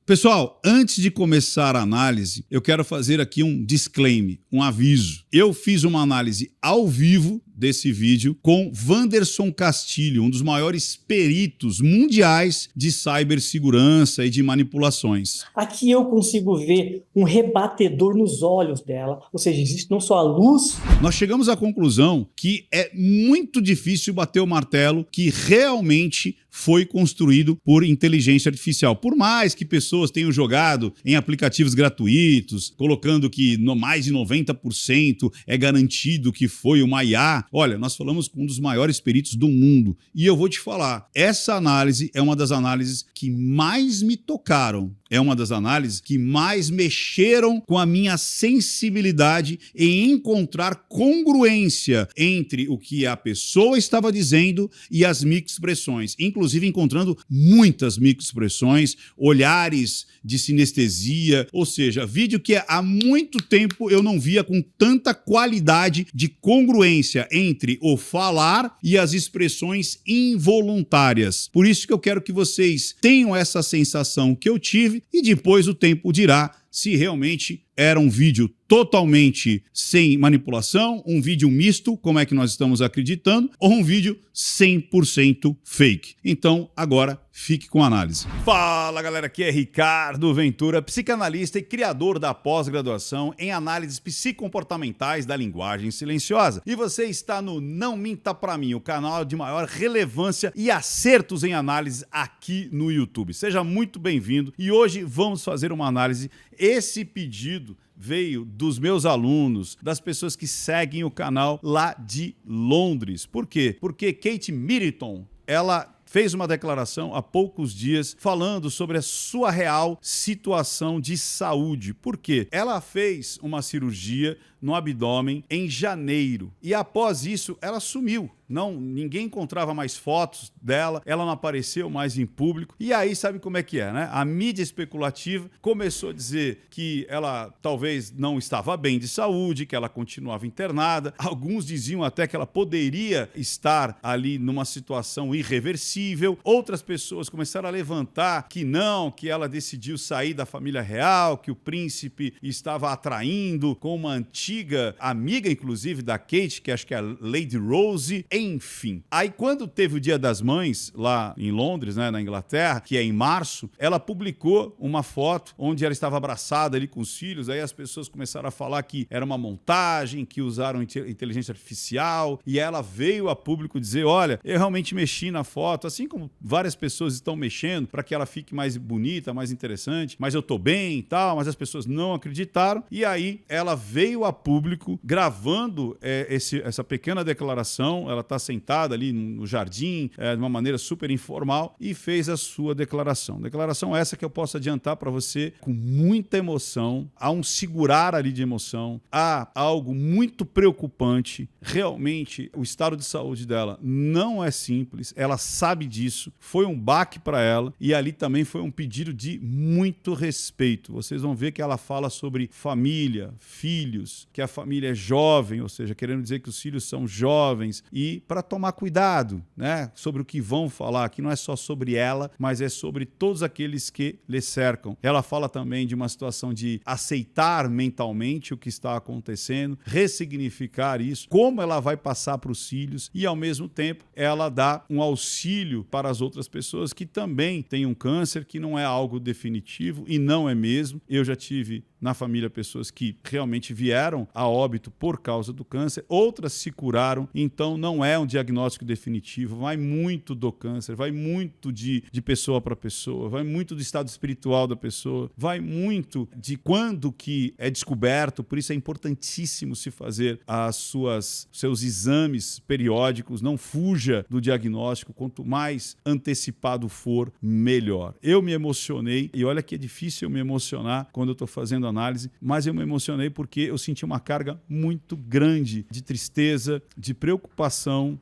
Pessoal, antes de começar a análise, eu quero fazer aqui um disclaimer, um aviso. Eu fiz uma análise ao vivo desse vídeo com Wanderson Castilho, um dos maiores peritos mundiais de cibersegurança e de manipulações. Aqui eu consigo ver um rebatedor nos olhos dela, ou seja, existe não só a luz... Nós chegamos à conclusão que é muito difícil bater o martelo que realmente foi construído por inteligência artificial. Por mais que pessoas tenham jogado em aplicativos gratuitos, colocando que mais de 90% é garantido que foi uma IA. Olha, nós falamos com um dos maiores peritos do mundo. E eu vou te falar, essa análise é uma das análises que mais me tocaram. É uma das análises que mais mexeram com a minha sensibilidade em encontrar congruência entre o que a pessoa estava dizendo e as microexpressões, inclusive encontrando muitas microexpressões, olhares de sinestesia, ou seja, vídeo que há muito tempo eu não via com tanta qualidade de congruência entre o falar e as expressões involuntárias. Por isso que eu quero que vocês tenham essa sensação que eu tive e depois o tempo dirá se realmente era um vídeo totalmente sem manipulação, um vídeo misto, como é que nós estamos acreditando, ou um vídeo 100% fake. Então, agora, fique com a análise. Fala, galera, aqui é Ricardo Ventura, psicanalista e criador da pós-graduação em análises psicomportamentais da linguagem silenciosa. E você está no Não Minta Pra Mim, o canal de maior relevância e acertos em análise aqui no YouTube. Seja muito bem-vindo e hoje vamos fazer uma análise. Esse pedido veio dos meus alunos, das pessoas que seguem o canal lá de Londres. Por quê? Porque Kate Middleton, ela fez uma declaração há poucos dias falando sobre a sua real situação de saúde. Por quê? Ela fez uma cirurgia no abdômen em janeiro e após isso ela sumiu. Ninguém encontrava mais fotos dela, ela não apareceu mais em público. E aí sabe como é que é, né? A mídia especulativa começou a dizer que ela talvez não estava bem de saúde, que ela continuava internada. Alguns diziam até que ela poderia estar ali numa situação irreversível. Outras pessoas começaram a levantar que não, que ela decidiu sair da família real, que o príncipe estava atraindo com uma antiga amiga, inclusive, da Kate, que acho que é a Lady Rose. Enfim, aí quando teve o Dia das Mães lá em Londres, né, na Inglaterra, que é em março, ela publicou uma foto onde ela estava abraçada ali com os filhos. Aí as pessoas começaram a falar que era uma montagem, que usaram inteligência artificial, e ela veio a público dizer, olha, eu realmente mexi na foto, assim como várias pessoas estão mexendo para que ela fique mais bonita, mais interessante, mas eu tô bem e tal, mas as pessoas não acreditaram. E aí ela veio a público gravando essa pequena declaração. Ela está sentada ali no jardim, de uma maneira super informal, e fez a sua declaração. Declaração essa que eu posso adiantar para você com muita emoção, há um segurar ali de emoção, há algo muito preocupante. Realmente, o estado de saúde dela não é simples, ela sabe disso, foi um baque para ela, e ali também foi um pedido de muito respeito. Vocês vão ver que ela fala sobre família, filhos, que a família é jovem, ou seja, querendo dizer que os filhos são jovens, e para tomar cuidado, né, sobre o que vão falar, que não é só sobre ela, mas é sobre todos aqueles que lhe cercam. Ela fala também de uma situação de aceitar mentalmente o que está acontecendo, ressignificar isso, como ela vai passar para os filhos, e ao mesmo tempo ela dá um auxílio para as outras pessoas que também têm um câncer, que não é algo definitivo e não é mesmo. Eu já tive na família pessoas que realmente vieram a óbito por causa do câncer, outras se curaram, então não é um diagnóstico definitivo, vai muito do câncer, vai muito de pessoa para pessoa, vai muito do estado espiritual da pessoa, vai muito de quando que é descoberto. Por isso é importantíssimo se fazer seus exames periódicos, não fuja do diagnóstico, quanto mais antecipado for, melhor. Eu me emocionei, e olha que é difícil eu me emocionar quando eu estou fazendo análise, mas eu me emocionei porque eu senti uma carga muito grande de tristeza, de preocupação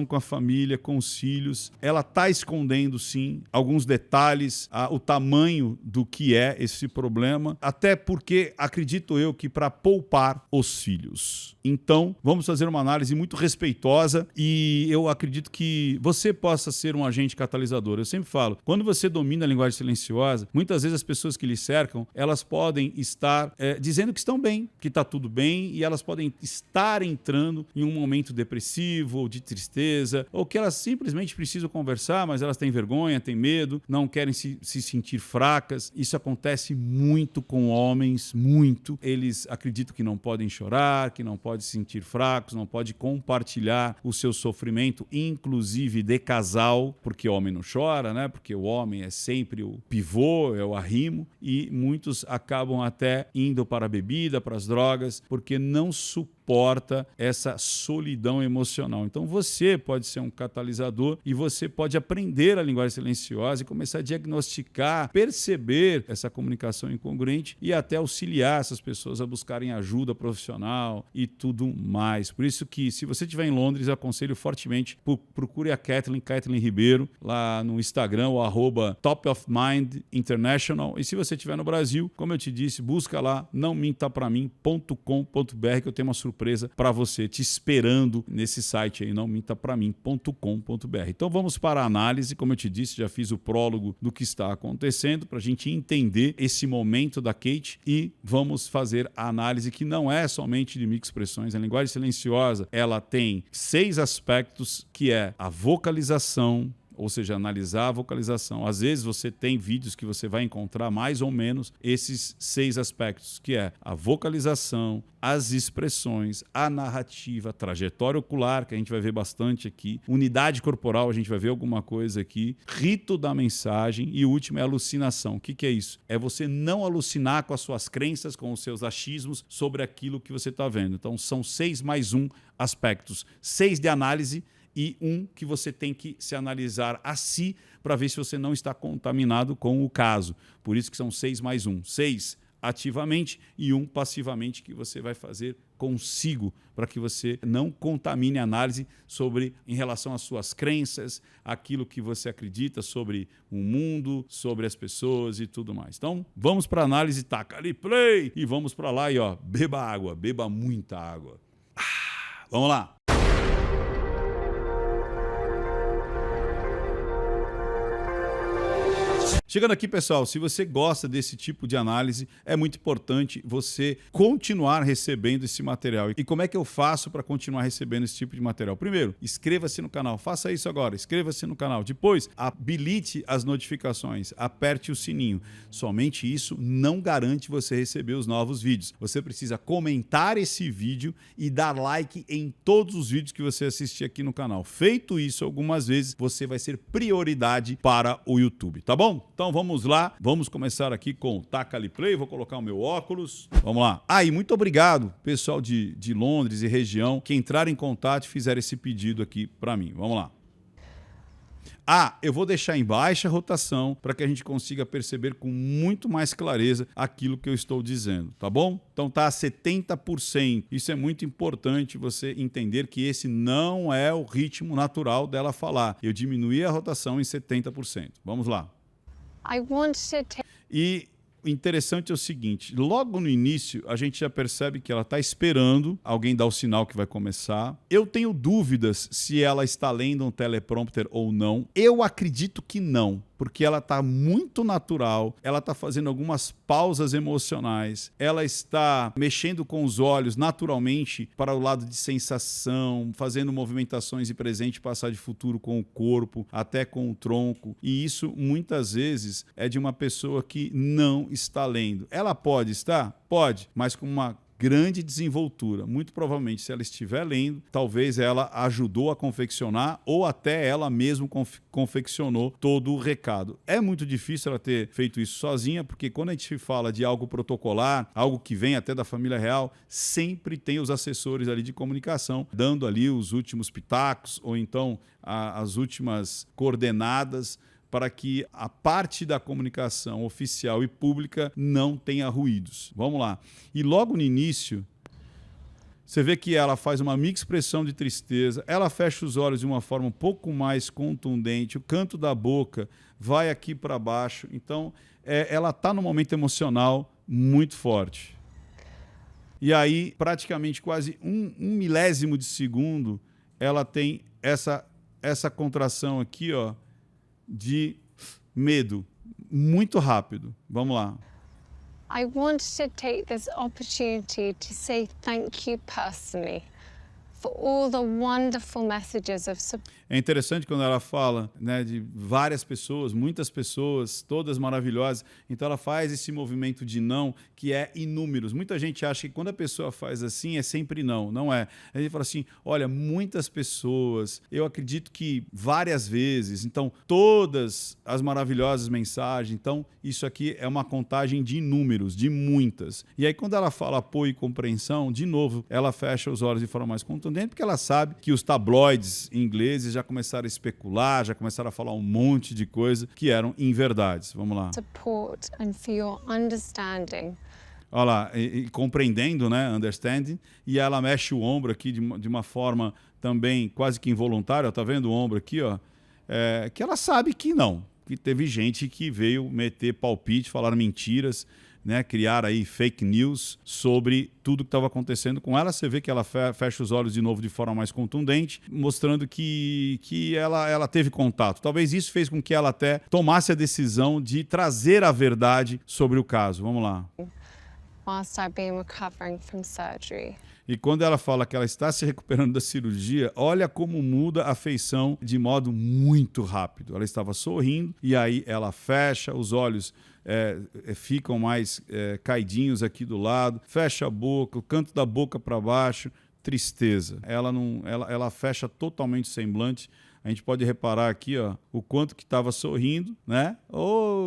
com a família, com os filhos. Ela está escondendo, sim, alguns detalhes, o tamanho do que é esse problema, até porque acredito eu que para poupar os filhos. Então, vamos fazer uma análise muito respeitosa e eu acredito que você possa ser um agente catalisador. Eu sempre falo, quando você domina a linguagem silenciosa, muitas vezes as pessoas que lhe cercam, elas podem estar dizendo que estão bem, que está tudo bem, e elas podem estar entrando em um momento depressivo ou de tristeza, ou que elas simplesmente precisam conversar, mas elas têm vergonha, têm medo, não querem se sentir fracas. Isso acontece muito com homens, muito. Eles acreditam que não podem chorar, que não podem se sentir fracos, não podem compartilhar o seu sofrimento, inclusive de casal, porque o homem não chora, né? Porque o homem é sempre o pivô, é o arrimo, e muitos acabam até indo para a bebida, para as drogas, porque não suporta essa solidão emocional. Então você pode ser um catalisador e você pode aprender a linguagem silenciosa e começar a diagnosticar, perceber essa comunicação incongruente e até auxiliar essas pessoas a buscarem ajuda profissional e tudo mais. Por isso que, se você estiver em Londres, eu aconselho fortemente, procure a Kathleen Ribeiro lá no Instagram, o @Top of Mind International. E se você estiver no Brasil, como eu te disse, busca lá nãomintapramim.com.br, que eu tenho uma surpresa para você te esperando nesse site aí, nãomintapramim.com.br. Então vamos para a análise. Como eu te disse, já fiz o prólogo do que está acontecendo para a gente entender esse momento da Kate e vamos fazer a análise, que não é somente de microexpressões. A linguagem silenciosa, ela tem 6 aspectos, que é a vocalização, ou seja, analisar a vocalização. Às vezes você tem vídeos que você vai encontrar mais ou menos esses 6 aspectos, que é a vocalização, as expressões, a narrativa, a trajetória ocular, que a gente vai ver bastante aqui, unidade corporal, a gente vai ver alguma coisa aqui, rito da mensagem, e o último é a alucinação. O que é isso? É você não alucinar com as suas crenças, com os seus achismos sobre aquilo que você está vendo. Então são 6 mais 1 aspectos, 6 de análise e 1 que você tem que se analisar a si para ver se você não está contaminado com o caso. Por isso que são 6 mais 1. 6 ativamente e 1 passivamente, que você vai fazer consigo, para que você não contamine a análise em relação às suas crenças, aquilo que você acredita sobre o mundo, sobre as pessoas e tudo mais. Então, vamos para a análise, taca ali play e vamos para lá e beba água, beba muita água. Vamos lá. Chegando aqui, pessoal, se você gosta desse tipo de análise, é muito importante você continuar recebendo esse material. E como é que eu faço para continuar recebendo esse tipo de material? Primeiro, inscreva-se no canal. Faça isso agora. Inscreva-se no canal. Depois, habilite as notificações. Aperte o sininho. Somente isso não garante você receber os novos vídeos. Você precisa comentar esse vídeo e dar like em todos os vídeos que você assistir aqui no canal. Feito isso algumas vezes, você vai ser prioridade para o YouTube, tá bom? Então vamos lá, vamos começar aqui com o Taca ali Play. Vou colocar o meu óculos, vamos lá. E muito obrigado, pessoal de Londres e região, que entraram em contato e fizeram esse pedido aqui para mim. Vamos lá. Eu vou deixar em baixa rotação para que a gente consiga perceber com muito mais clareza aquilo que eu estou dizendo, tá bom? Então tá a 70%. Isso é muito importante você entender que esse não é o ritmo natural dela falar. Eu diminuí a rotação em 70%. Vamos lá. E o interessante é o seguinte, logo no início a gente já percebe que ela está esperando alguém dar o sinal que vai começar. Eu tenho dúvidas se ela está lendo um teleprompter ou não. Eu acredito que não, porque ela está muito natural, ela está fazendo algumas pausas emocionais, ela está mexendo com os olhos naturalmente para o lado de sensação, fazendo movimentações de presente, passado e futuro com o corpo, até com o tronco, e isso muitas vezes é de uma pessoa que não está lendo. Ela pode estar? Pode, mas com uma grande desenvoltura. Muito provavelmente, se ela estiver lendo, talvez ela ajudou a confeccionar ou até ela mesma confeccionou todo o recado. É muito difícil ela ter feito isso sozinha, porque quando a gente fala de algo protocolar, algo que vem até da família real, sempre tem os assessores ali de comunicação dando ali os últimos pitacos ou então as últimas coordenadas para que a parte da comunicação oficial e pública não tenha ruídos. Vamos lá. E logo no início, você vê que ela faz uma microexpressão de tristeza, ela fecha os olhos de uma forma um pouco mais contundente, o canto da boca vai aqui para baixo. Então, ela está num momento emocional muito forte. E aí, praticamente quase um milésimo de segundo, ela tem essa contração aqui, ó, de medo, muito rápido. Vamos lá. I wanted to take this opportunity to say thank you personally for all the wonderful messages of support. É interessante quando ela fala, né, de várias pessoas, muitas pessoas, todas maravilhosas. Então ela faz esse movimento de não, que é inúmeros. Muita gente acha que quando a pessoa faz assim é sempre não. Não é. A gente fala assim, olha, muitas pessoas, eu acredito que várias vezes. Então todas as maravilhosas mensagens. Então isso aqui é uma contagem de números, de muitas. E aí quando ela fala apoio e compreensão, de novo, ela fecha os olhos de forma mais contundente, porque ela sabe que os tabloides ingleses já começaram a especular, já começaram a falar um monte de coisa que eram inverdades. Vamos lá. Support and for your understanding. Olha lá, e compreendendo, né, understanding, e ela mexe o ombro aqui de uma forma também quase que involuntária, tá vendo o ombro aqui, ó? Que ela sabe que não, que teve gente que veio meter palpite, falar mentiras, né, criar aí fake news sobre tudo que estava acontecendo com ela. Você vê que ela fecha os olhos de novo de forma mais contundente, mostrando que ela teve contato. Talvez isso fez com que ela até tomasse a decisão de trazer a verdade sobre o caso. Vamos lá. Whilst I've been recovering from surgery. E quando ela fala que ela está se recuperando da cirurgia, olha como muda a feição de modo muito rápido. Ela estava sorrindo e aí ela fecha os olhos, ficam mais caidinhos aqui do lado, fecha a boca, o canto da boca para baixo, tristeza. Ela fecha totalmente o semblante. A gente pode reparar aqui, ó, o quanto que estava sorrindo, né?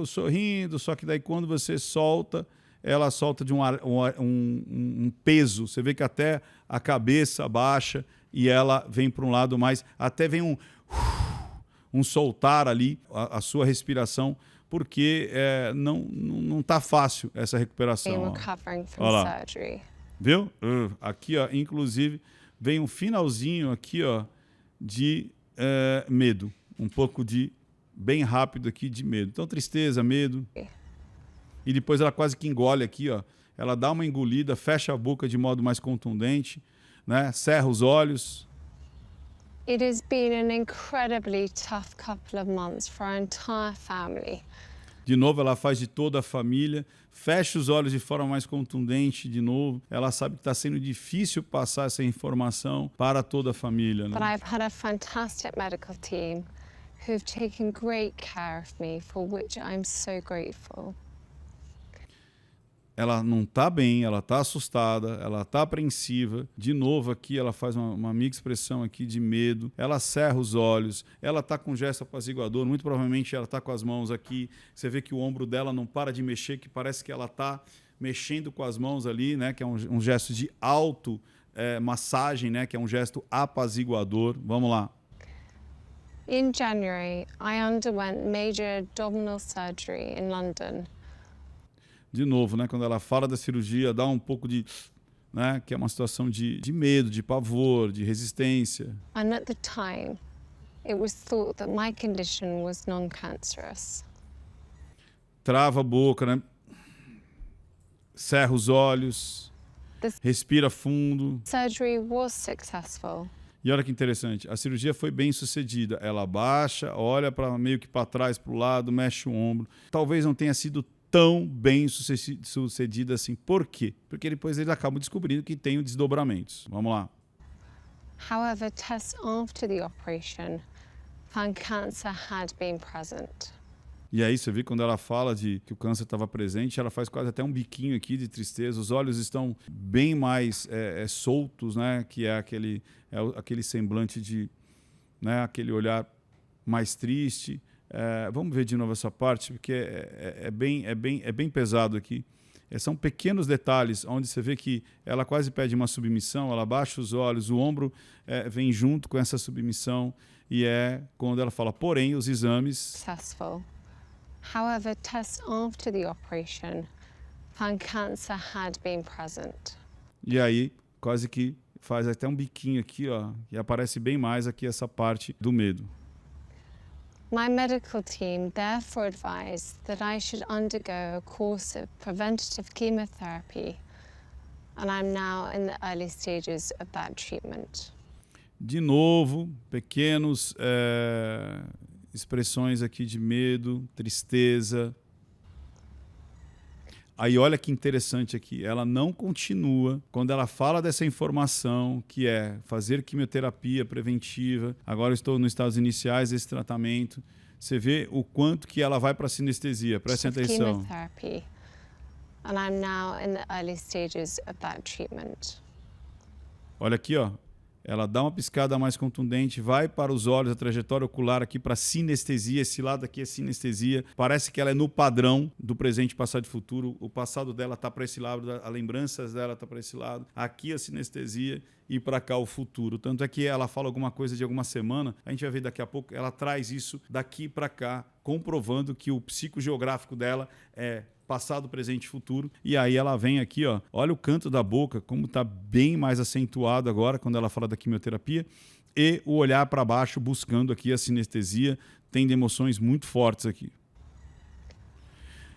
Sorrindo, só que daí quando você solta, ela solta de um peso. Você vê que até a cabeça baixa e ela vem para um lado mais... Até vem um soltar ali a sua respiração, porque não está fácil essa recuperação. Olha lá. Viu? Aqui, ó, inclusive, vem um finalzinho aqui, ó, de medo. Um pouco de... bem rápido aqui de medo. Então, tristeza, medo... E depois ela quase que engole aqui, ó. Ela dá uma engolida, fecha a boca de modo mais contundente, né? Cerra os olhos. It has been an incredibly tough couple of months for our entire family. De novo, ela faz de toda a família, fecha os olhos de forma mais contundente de novo. Ela sabe que está sendo difícil passar essa informação para toda a família, né? But I've had a fantastic medical team who've taken great care of me, for which I'm so grateful. Ela não está bem, ela está assustada, ela está apreensiva. De novo aqui ela faz uma microexpressão aqui de medo. Ela cerra os olhos, ela está com um gesto apaziguador. Muito provavelmente ela está com as mãos aqui. Você vê que o ombro dela não para de mexer, que parece que ela está mexendo com as mãos ali, né? Que é um gesto de massagem, né? Que é um gesto apaziguador. Vamos lá. In January, I underwent major abdominal surgery in London. De novo, né, quando ela fala da cirurgia, dá um pouco de... Né, que é uma situação de medo, de pavor, de resistência. And at the time, it was thought that my condition was non-cancerous. Trava a boca, né? Cerra os olhos, respira fundo. Surgery was successful. E olha que interessante, a cirurgia foi bem sucedida. Ela abaixa, olha meio que para trás, para o lado, mexe o ombro. Talvez não tenha sido tão bem sucedida assim. Por quê? Porque depois eles acabam descobrindo que tem desdobramentos. Vamos lá. However, tests after the operation found cancer had been present. E aí você vê quando ela fala de que o câncer estava presente, ela faz quase até um biquinho aqui de tristeza. Os olhos estão bem mais soltos, né? Que é aquele semblante de, né? Aquele olhar mais triste. Vamos ver de novo essa parte, porque é bem pesado aqui. São pequenos detalhes onde você vê que ela quase pede uma submissão, ela baixa os olhos, o ombro vem junto com essa submissão, e é quando ela fala, porém, os exames... Successful. However, tests after the operation found cancer had been present. E aí, quase que faz até um biquinho aqui, ó, e aparece bem mais aqui essa parte do medo. My medical team therefore advised that I should undergo a course of preventative chemotherapy, and I'm now in the early stages of that treatment. De novo, pequenos expressões aqui de medo, tristeza. Aí olha que interessante aqui, ela não continua quando ela fala dessa informação que é fazer quimioterapia preventiva, agora eu estou nos estágios iniciais desse tratamento, você vê o quanto que ela vai para a sinestesia, prestem atenção. And I'm now in the early stages of that treatment. Olha aqui, ó. Ela dá uma piscada mais contundente, vai para os olhos, a trajetória ocular aqui para sinestesia. Esse lado aqui é sinestesia. Parece que ela é no padrão do presente, passado e futuro. O passado dela está para esse lado, as lembranças dela está para esse lado. Aqui a sinestesia e para cá o futuro. Tanto é que ela fala alguma coisa de alguma semana, a gente vai ver daqui a pouco, ela traz isso daqui para cá, comprovando que o psicogeográfico dela é passado, presente e futuro. E aí ela vem aqui, ó, olha o canto da boca, como está bem mais acentuado agora, quando ela fala da quimioterapia, e o olhar para baixo, buscando aqui a sinestesia, tem emoções muito fortes aqui.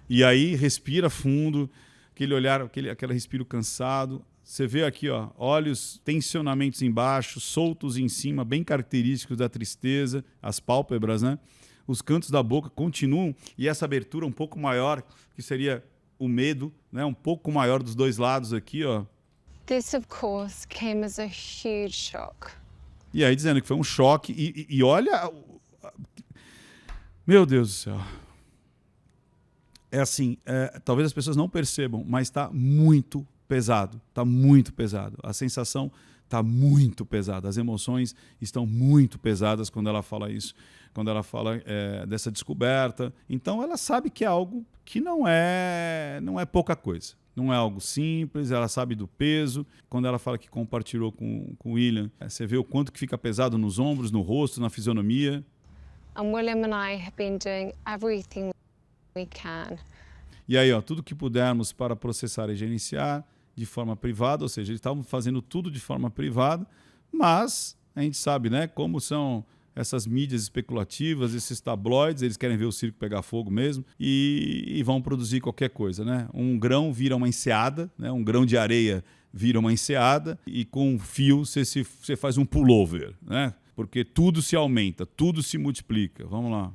E aí respira fundo, aquele olhar, aquele respiro cansado. Você vê aqui, ó, olhos, tensionamentos embaixo, soltos em cima, bem característicos da tristeza, as pálpebras, né? Os cantos da boca continuam, e essa abertura um pouco maior, que seria o medo, né? Um pouco maior dos dois lados aqui, ó. This, of course, came as a huge shock. E aí dizendo que foi um choque, e olha... Meu Deus do céu. É assim, talvez as pessoas não percebam, mas está muito pesado, está muito pesado. A sensação está muito pesada, as emoções estão muito pesadas quando ela fala isso, quando ela fala dessa descoberta. Então ela sabe que é algo que não é pouca coisa, não é algo simples, ela sabe do peso. Quando ela fala que compartilhou com o William, você vê o quanto que fica pesado nos ombros, no rosto, na fisionomia. And William and I have been doing everything we can. E aí, ó, tudo que pudermos para processar e gerenciar de forma privada, ou seja, eles estavam fazendo tudo de forma privada, mas a gente sabe, né, como são essas mídias especulativas, esses tabloides, eles querem ver o circo pegar fogo mesmo e vão produzir qualquer coisa, né? Um grão vira uma enseada, né? Um grão de areia vira uma enseada, e com um fio você faz um pullover, né? Porque tudo se aumenta, tudo se multiplica. Vamos lá.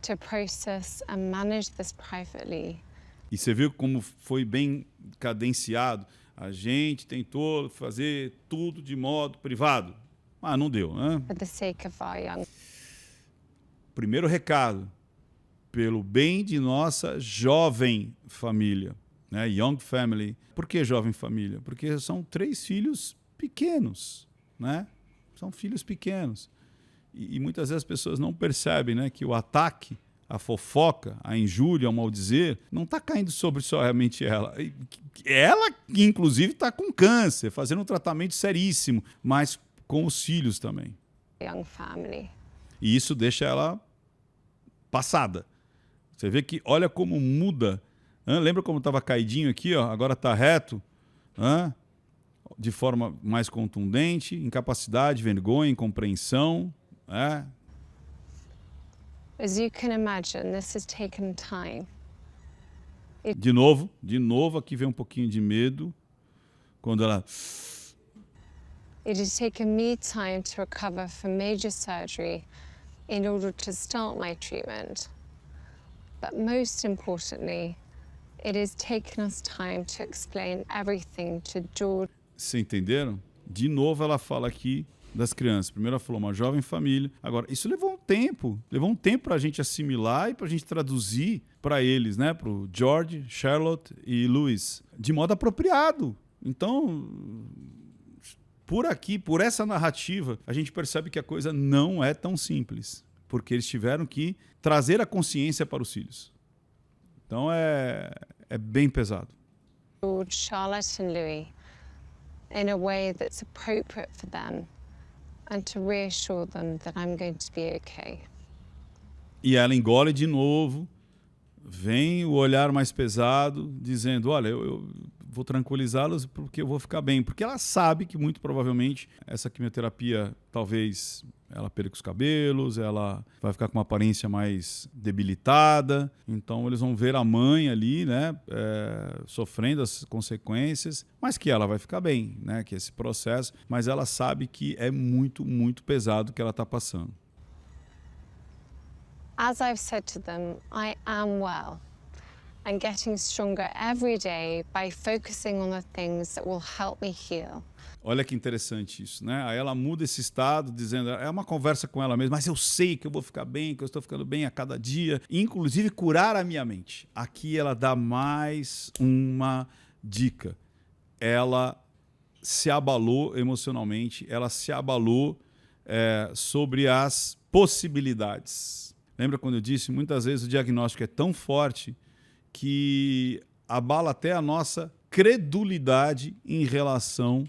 To process and manage this privately. E você viu como foi bem cadenciado? A gente tentou fazer tudo de modo privado, mas não deu, né? For the sake of our young. Primeiro recado, pelo bem de nossa jovem família, né? Young family. Por que jovem família? Porque são 3 filhos pequenos, né? São filhos pequenos. E muitas vezes as pessoas não percebem, né, que o ataque, a fofoca, a injúria, o maldizer, não está caindo sobre somente ela. Ela, inclusive, está com câncer, fazendo um tratamento seríssimo, mas com os filhos também. Young family. E isso deixa ela passada. Você vê que, olha como muda. Lembra como estava caidinho aqui? Ó? Agora está reto. De forma mais contundente, incapacidade, vergonha, incompreensão. As you can imagine, this has taken time. De novo, aqui vem um pouquinho de medo. Quando ela... It has taken me time to recover from major surgery in order to start my treatment. But most importantly, it has taken us time to explain everything to George. Vocês entenderam? De novo ela fala aqui das crianças. Primeiro ela falou uma jovem família. Agora, isso levou um tempo para a gente assimilar e para a gente traduzir para eles, né? Para o George, Charlotte e Louis, de modo apropriado. Então, por aqui, por essa narrativa, a gente percebe que a coisa não é tão simples, porque eles tiveram que trazer a consciência para os filhos. Então é bem pesado. of Charlotte and Louis in a way that's appropriate for them and to reassure them that I'm going to be okay. E ela engole de novo, vem o olhar mais pesado, dizendo, olha, eu vou tranquilizá-los porque eu vou ficar bem. Porque ela sabe que, muito provavelmente, essa quimioterapia, talvez ela perca os cabelos, ela vai ficar com uma aparência mais debilitada. Então, eles vão ver a mãe ali, né, sofrendo as consequências, mas que ela vai ficar bem, né, que esse processo. Mas ela sabe que é muito, muito pesado o que ela está passando. As I've said to them, I am well. I'm getting stronger every day by focusing on the things that will help me heal. Olha que interessante isso, né? Aí ela muda esse estado, dizendo, é uma conversa com ela mesma, mas eu sei que eu vou ficar bem, que eu estou ficando bem a cada dia, inclusive curar a minha mente. Aqui ela dá mais uma dica. Ela se abalou emocionalmente, ela se abalou sobre as possibilidades. Lembra quando eu disse, muitas vezes o diagnóstico é tão forte que abala até a nossa credulidade em relação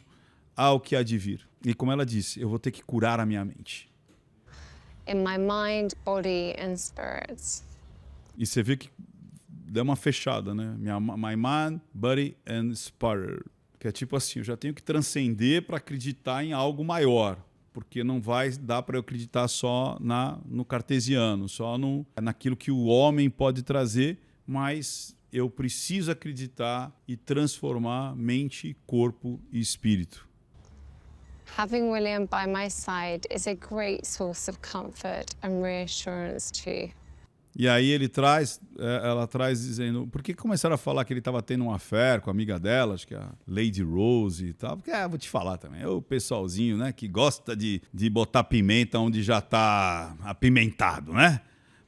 ao que há de vir. E como ela disse, eu vou ter que curar a minha mente. In my mind, body and spirits. E você vê que dá uma fechada, né? My mind, body and spirit. Que é tipo assim, eu já tenho que transcender para acreditar em algo maior. Porque não vai dar para eu acreditar só no cartesiano, só naquilo que o homem pode trazer, mas eu preciso acreditar e transformar mente, corpo e espírito. Having William by my side is a great source of comfort and reassurance too. E aí ela traz dizendo, por que começaram a falar que ele estava tendo um affair com a amiga dela, acho que é a Lady Rose e tal, porque vou te falar também, é o pessoalzinho, né, que gosta de botar pimenta onde já está apimentado, né?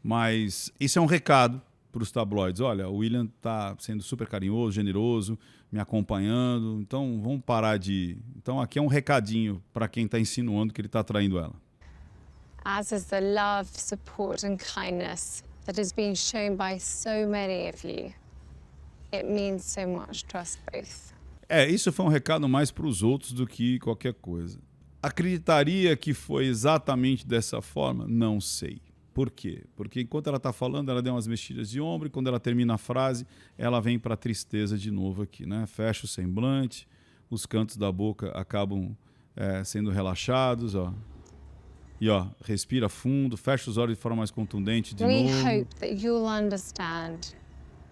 Mas isso é um recado para os tabloides, olha, o William está sendo super carinhoso, generoso, me acompanhando, então vamos parar de... Então aqui é um recadinho para quem está insinuando que ele está traindo ela. As is the love, support and kindness that has been shown by so many of you. It means so much to us both. Isso foi um recado mais para os outros do que qualquer coisa. Acreditaria que foi exatamente dessa forma? Não sei. Por quê? Porque enquanto ela está falando, ela deu umas mexidas de ombro e quando ela termina a frase, ela vem para a tristeza de novo aqui, né? Fecha o semblante, os cantos da boca acabam sendo relaxados, ó. E ó, respira fundo, fecha os olhos de forma mais contundente de We novo. hope that you'll understand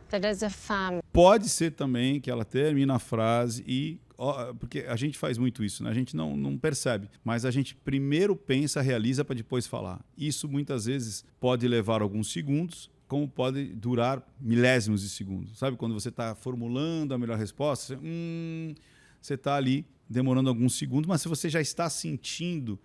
that as a family. Pode ser também que ela termine a frase e... Porque a gente faz muito isso, né? A gente não percebe, mas a gente primeiro pensa, realiza para depois falar. Isso muitas vezes pode levar alguns segundos, como pode durar milésimos de segundos. Sabe quando você está formulando a melhor resposta, você está ali demorando alguns segundos, mas se você já está sentindo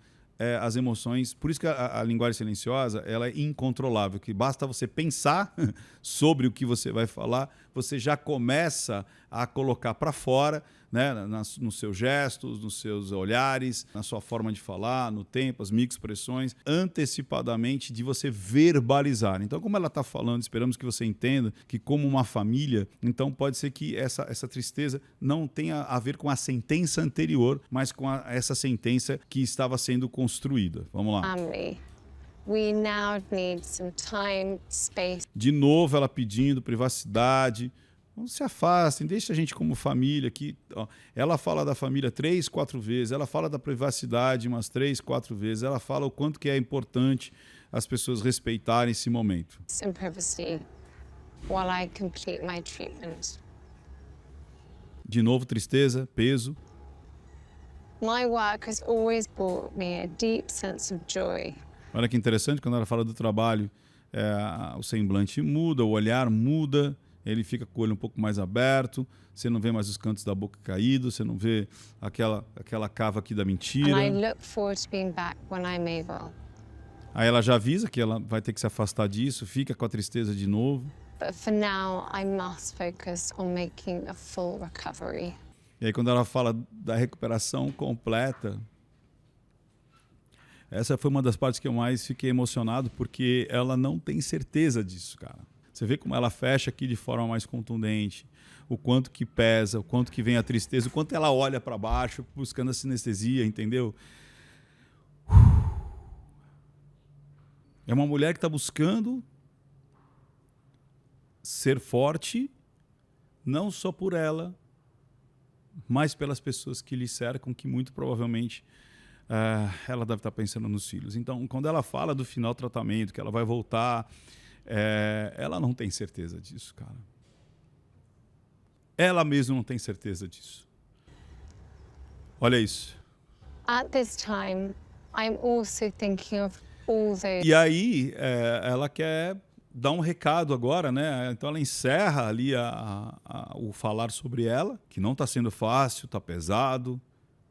as emoções, por isso que a linguagem silenciosa ela é incontrolável, que basta você pensar sobre o que você vai falar, você já começa a colocar para fora, né, nos seus gestos, nos seus olhares, na sua forma de falar, no tempo, as microexpressões, antecipadamente de você verbalizar. Então, como ela está falando, esperamos que você entenda que como uma família, então pode ser que essa tristeza não tenha a ver com a sentença anterior, mas com essa sentença que estava sendo construída. Vamos lá. Family. We now need some time, space. De novo, ela pedindo privacidade. Não se afastem, deixa a gente como família aqui. Ó, ela fala da família 3, 4 vezes, ela fala da privacidade umas 3, 4 vezes, ela fala o quanto que é importante as pessoas respeitarem esse momento. And privacy while I complete my treatment. De novo, tristeza, peso. My work has always brought me a deep sense of joy. Olha que interessante, quando ela fala do trabalho, o semblante muda, o olhar muda, ele fica com o olho um pouco mais aberto, você não vê mais os cantos da boca caídos, você não vê aquela cava aqui da mentira. And I look forward to being back when I'm able. Aí ela já avisa que ela vai ter que se afastar disso, fica com a tristeza de novo. But for now, I must focus on making a full recovery. E aí quando ela fala da recuperação completa, essa foi uma das partes que eu mais fiquei emocionado, porque ela não tem certeza disso, cara. Você vê como ela fecha aqui de forma mais contundente, o quanto que pesa, o quanto que vem a tristeza, o quanto ela olha para baixo buscando a sinestesia, entendeu? É uma mulher que está buscando ser forte, não só por ela, mas pelas pessoas que lhe cercam, que muito provavelmente ela deve estar pensando nos filhos. Então, quando ela fala do final do tratamento, que ela vai voltar, ela não tem certeza disso, cara. Ela mesma não tem certeza disso. Olha isso. At this time, I'm also thinking of all those. E aí, ela quer dar um recado agora, né? Então ela encerra ali o falar sobre ela, que não está sendo fácil, está pesado,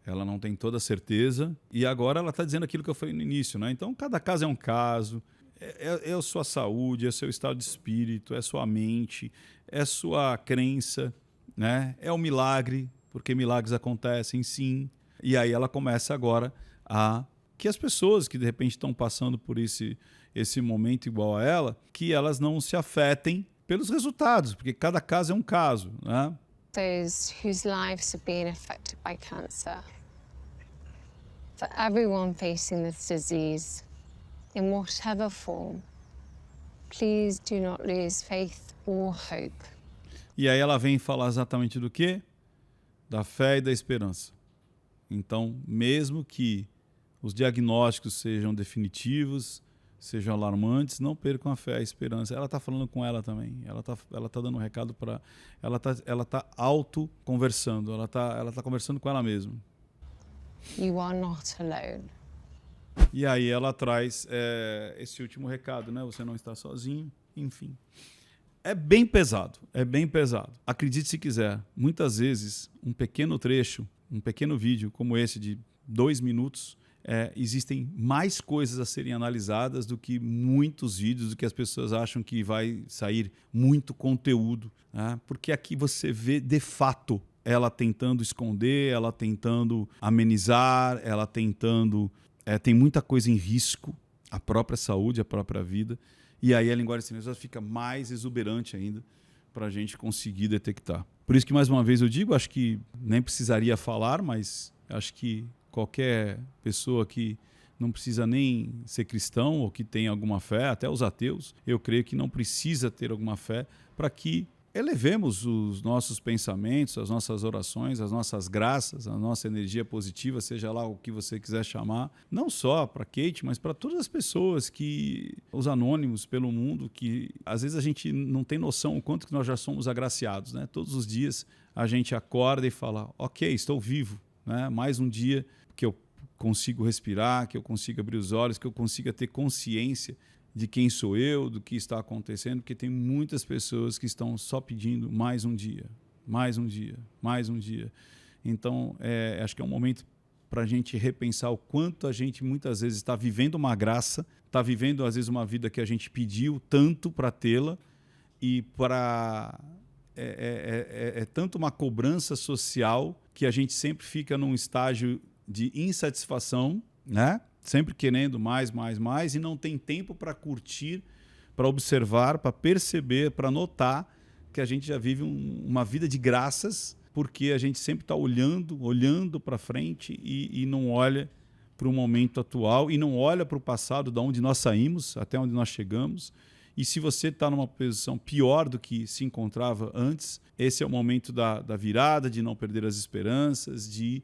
ela não tem toda a certeza. E agora ela está dizendo aquilo que eu falei no início, né? Então cada caso é um caso, é a sua saúde, é o seu estado de espírito, é a sua mente, é a sua crença, né? É o milagre, porque milagres acontecem sim. E aí ela começa agora que as pessoas que de repente estão passando por esse momento igual a ela, que elas não se afetem pelos resultados, porque cada caso é um caso, né? Those whose lives have been affected by cancer. For everyone facing this disease, in whatever form, please do not lose faith or hope. E aí ela vem falar exatamente do quê? Da fé e da esperança. Então, mesmo que os diagnósticos sejam definitivos, sejam alarmantes, não percam a fé e a esperança. Ela está falando com ela também. Ela tá dando um recado para... Ela tá auto-conversando. Ela tá conversando com ela mesma. You are not alone. E aí ela traz esse último recado, né? Você não está sozinho, enfim. É bem pesado, é bem pesado. Acredite se quiser, muitas vezes um pequeno trecho, um pequeno vídeo como esse de 2 minutos, existem mais coisas a serem analisadas do que muitos vídeos, do que as pessoas acham que vai sair muito conteúdo, né? Porque aqui você vê de fato ela tentando esconder, ela tentando amenizar, ela tentando... tem muita coisa em risco, a própria saúde, a própria vida, e aí a linguagem silenciosa fica mais exuberante ainda para a gente conseguir detectar. Por isso que, mais uma vez, eu digo, acho que nem precisaria falar, mas acho que qualquer pessoa que não precisa nem ser cristão ou que tenha alguma fé, até os ateus, eu creio que não precisa ter alguma fé para que elevemos os nossos pensamentos, as nossas orações, as nossas graças, a nossa energia positiva, seja lá o que você quiser chamar, não só para Kate, mas para todas as pessoas os anônimos pelo mundo, que às vezes a gente não tem noção o quanto que nós já somos agraciados, né? Todos os dias a gente acorda e fala, ok, estou vivo, né? Mais um dia que eu consigo respirar, que eu consiga abrir os olhos, que eu consiga ter consciência de quem sou eu, do que está acontecendo, porque tem muitas pessoas que estão só pedindo mais um dia, mais um dia, mais um dia. Então, acho que é um momento para a gente repensar o quanto a gente muitas vezes está vivendo uma graça, está vivendo às vezes uma vida que a gente pediu tanto para tê-la, e tanto uma cobrança social que a gente sempre fica num estágio de insatisfação, né? Sempre querendo mais, e não tem tempo para curtir, para observar, para perceber, para notar que a gente já vive uma vida de graças, porque a gente sempre está olhando para frente e não olha para o momento atual e não olha para o passado, de onde nós saímos, até onde nós chegamos. E se você está numa posição pior do que se encontrava antes, esse é o momento da virada, de não perder as esperanças, de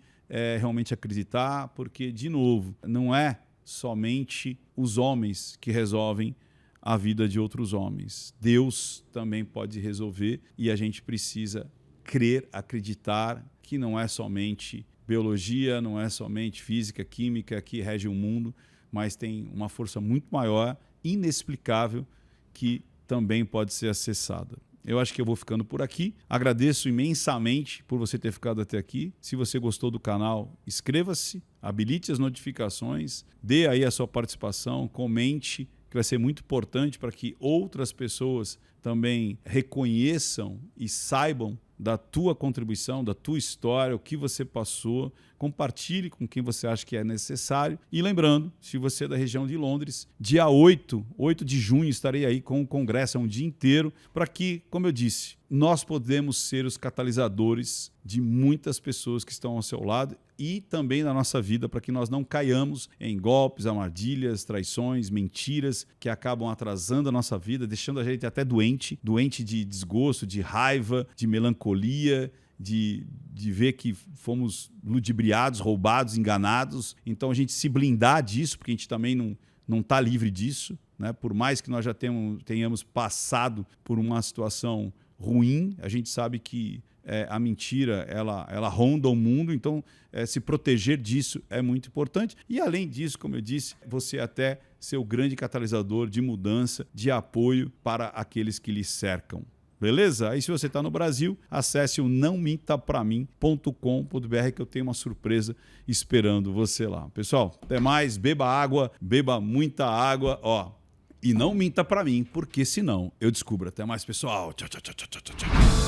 realmente acreditar, porque, de novo, não é somente os homens que resolvem a vida de outros homens. Deus também pode resolver e a gente precisa crer, acreditar que não é somente biologia, não é somente física, química que rege o mundo, mas tem uma força muito maior, inexplicável, que também pode ser acessada. Eu acho que eu vou ficando por aqui. Agradeço imensamente por você ter ficado até aqui. Se você gostou do canal, inscreva-se, habilite as notificações, dê aí a sua participação, comente, que vai ser muito importante para que outras pessoas também reconheçam e saibam da tua contribuição, da tua história, o que você passou. Compartilhe com quem você acha que é necessário. E lembrando, se você é da região de Londres, dia 8 de junho, estarei aí com o congresso, um dia inteiro, para que, como eu disse, nós podemos ser os catalisadores de muitas pessoas que estão ao seu lado e também na nossa vida, para que nós não caiamos em golpes, armadilhas, traições, mentiras que acabam atrasando a nossa vida, deixando a gente até doente de desgosto, de raiva, de melancolia, de ver que fomos ludibriados, roubados, enganados. Então a gente se blindar disso, porque a gente também não está livre disso, né? Por mais que nós já tenhamos passado por uma situação ruim, a gente sabe que a mentira ela ronda o mundo, então se proteger disso é muito importante. E além disso, como eu disse, você até ser o grande catalisador de mudança, de apoio para aqueles que lhe cercam. Beleza? Aí se você está no Brasil, acesse o nãomintapramim.com.br que eu tenho uma surpresa esperando você lá. Pessoal, até mais, beba água, beba muita água, ó. E não minta para mim, porque senão eu descubro. Até mais, pessoal. Tchau, tchau, tchau, tchau, tchau.